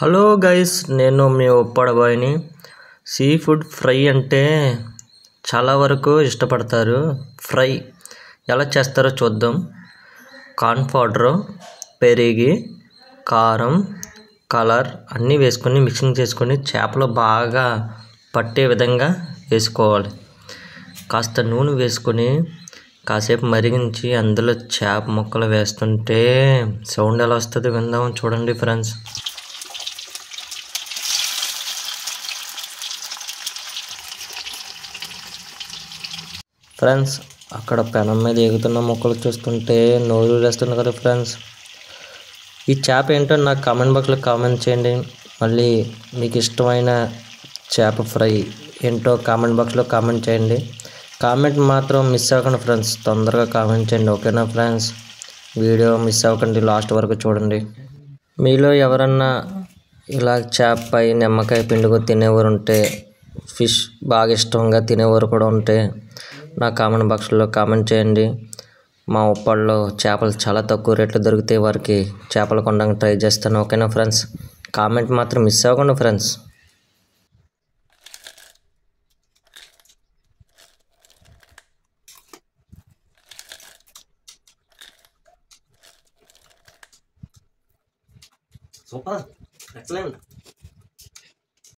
Hello guys, నేను మీ ఉప్పడబాయిని. Sea food fry అంటే చాలా వరకు ఇష్టపడతారు. ఫ్రై ఎలా చేస్తారో చూద్దాం. కార్న్ పౌడరు, పెరిగి, కారం, కలర్ అన్నీ వేసుకొని మిక్సింగ్ చేసుకొని చేపలు బాగా పట్టే విధంగా వేసుకోవాలి. కాస్త నూనె వేసుకొని కాసేపు మరిగించి అందులో చేప ముక్కలు వేస్తుంటే సౌండ్ ఎలా వస్తుందో విందాం. చూడండి ఫ్రెండ్స్. అక్కడ పెనం మీద ఎగుతున్న ముక్కలు చూస్తుంటే నోరు వేస్తుంది కదా ఫ్రెండ్స్. ఈ చేప ఏంటో నాకు కామెంట్ బాక్స్లో కామెంట్ చేయండి. మళ్ళీ మీకు ఇష్టమైన చేప ఫ్రై ఏంటో కామెంట్ బాక్స్లో కామెంట్ చేయండి. కామెంట్ మాత్రం మిస్ అవ్వకండి ఫ్రెండ్స్, తొందరగా కామెంట్ చేయండి, ఓకేనా ఫ్రెండ్స్. వీడియో మిస్ అవ్వకండి, లాస్ట్ వరకు చూడండి. మీలో ఎవరన్నా ఇలా చేపపై నిమ్మకాయ పిండుకొని తినేవారు ఉంటే, ఫిష్ బాగా ఇష్టంగా తినేవారు కూడా ఉంటే నా కామెంట్ బాక్స్లో కామెంట్ చేయండి. మా ఉప్పాడలో చేపలు చాలా తక్కువ రేట్లు దొరుకుతాయి. వారికి చేపలు కొనడానికి ట్రై చేస్తాను, ఓకేనా ఫ్రెండ్స్. కామెంట్ మాత్రం మిస్ అవ్వకండి ఫ్రెండ్స్. Super, excellent.